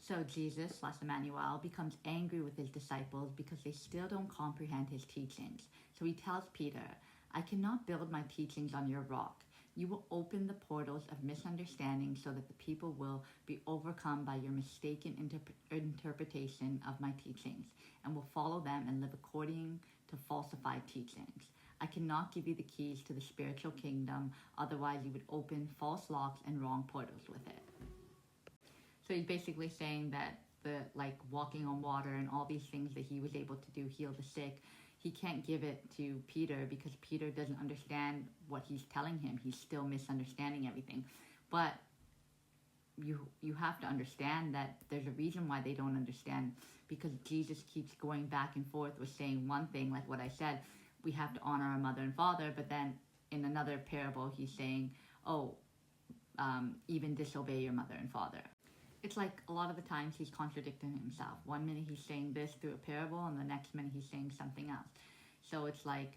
So Jesus slash Emmanuel becomes angry with his disciples because they still don't comprehend his teachings. So he tells Peter, I cannot build my teachings on your rock. You will open the portals of misunderstanding so that the people will be overcome by your mistaken interpretation of my teachings and will follow them and live according to falsified teachings. I cannot give you the keys to the spiritual kingdom, otherwise you would open false locks and wrong portals with it. So he's basically saying that the walking on water and all these things that he was able to do, heal the sick, he can't give it to Peter because Peter doesn't understand what he's telling him. He's still misunderstanding everything. But you have to understand that there's a reason why they don't understand, because Jesus keeps going back and forth with saying one thing, like what I said, we have to honor our mother and father, but then in another parable he's saying, even disobey your mother and father. It's like a lot of the times he's contradicting himself. One minute he's saying this through a parable, and the next minute he's saying something else. So it's like,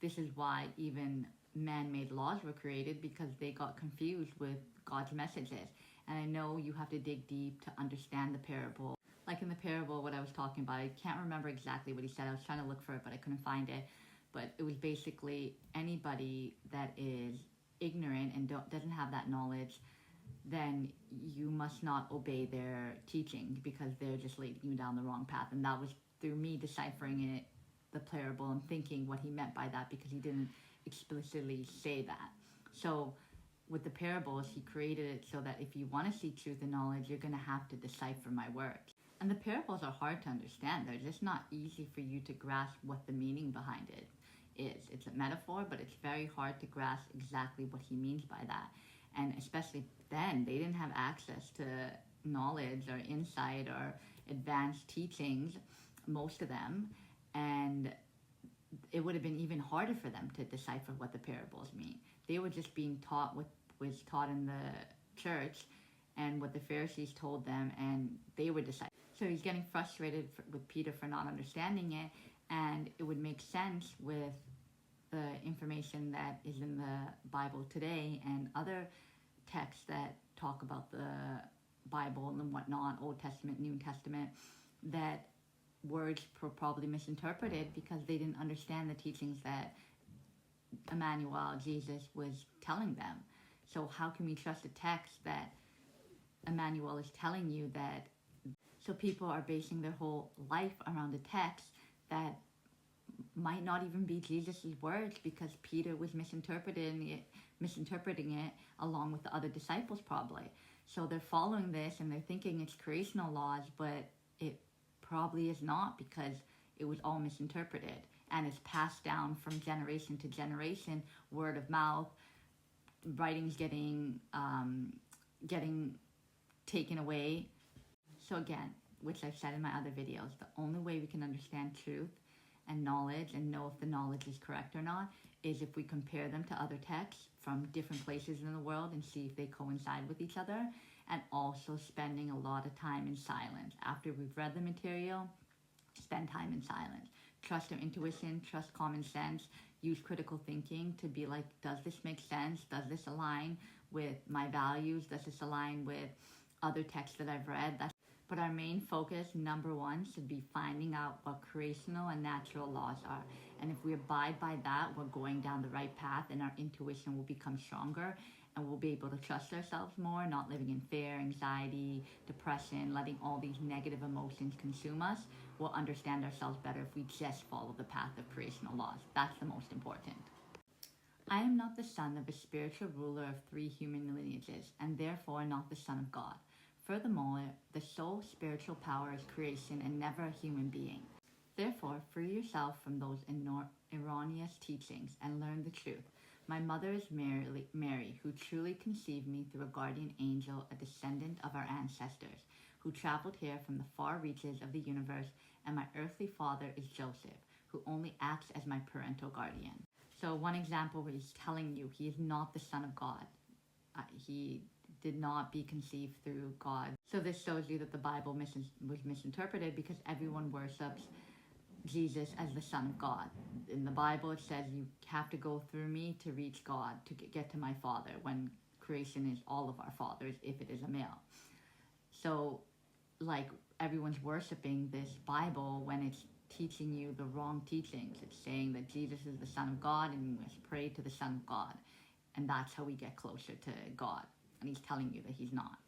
this is why even man-made laws were created, because they got confused with God's messages. And I know you have to dig deep to understand the parable. Like in the parable, what I was talking about, I can't remember exactly what he said. I was trying to look for it, but I couldn't find it. But it was basically anybody that is ignorant and doesn't have that knowledge, then you must not obey their teaching because they're just leading you down the wrong path. And that was through me deciphering it, the parable, and thinking what he meant by that, because he didn't explicitly say that. So with the parables, he created it so that if you want to see truth and knowledge, you're going to have to decipher my words. And the parables are hard to understand. They're just not easy for you to grasp what the meaning behind it is. It's a metaphor, but it's very hard to grasp exactly what he means by that. And especially then, they didn't have access to knowledge or insight or advanced teachings, most of them, and it would have been even harder for them to decipher what the parables mean. They were just being taught what was taught in the church and what the Pharisees told them, and they were deciphering. So he's getting frustrated with Peter for not understanding it, and it would make sense with the information that is in the Bible today and other texts that talk about the Bible and whatnot, Old Testament, New Testament, that words were probably misinterpreted because they didn't understand the teachings that Emmanuel, Jesus, was telling them. So how can we trust a text that Emmanuel is telling you that? So people are basing their whole life around a text that might not even be Jesus' words, because Peter was misinterpreting it along with the other disciples probably. So they're following this and they're thinking it's creational laws, but it probably is not, because it was all misinterpreted and it's passed down from generation to generation, word of mouth, writings getting taken away. So again, which I've said in my other videos, the only way we can understand truth and knowledge and know if the knowledge is correct or not is if we compare them to other texts from different places in the world and see if they coincide with each other, and also spending a lot of time in silence. After we've read the material, spend time in silence. Trust your intuition, trust common sense, use critical thinking to be like, does this make sense? Does this align with my values? Does this align with other texts that I've read? But our main focus, number one, should be finding out what creational and natural laws are. And if we abide by that, we're going down the right path, and our intuition will become stronger, and we'll be able to trust ourselves more, not living in fear, anxiety, depression, letting all these negative emotions consume us. We'll understand ourselves better if we just follow the path of creational laws. That's the most important. I am not the son of a spiritual ruler of 3 human lineages, and therefore not the son of God. Furthermore, the sole spiritual power is creation and never a human being. Therefore, free yourself from those erroneous teachings and learn the truth. My mother is Mary, who truly conceived me through a guardian angel, a descendant of our ancestors, who traveled here from the far reaches of the universe, and my earthly father is Joseph, who only acts as my parental guardian. So one example where he's telling you he is not the son of God. He did not be conceived through God. So this shows you that the Bible was misinterpreted, because everyone worships Jesus as the Son of God. In the Bible it says you have to go through me to reach God, to get to my Father, when creation is all of our fathers, if it is a male. So like everyone's worshiping this Bible when it's teaching you the wrong teachings. It's saying that Jesus is the Son of God and you must pray to the Son of God. And that's how we get closer to God. And he's telling you that he's not.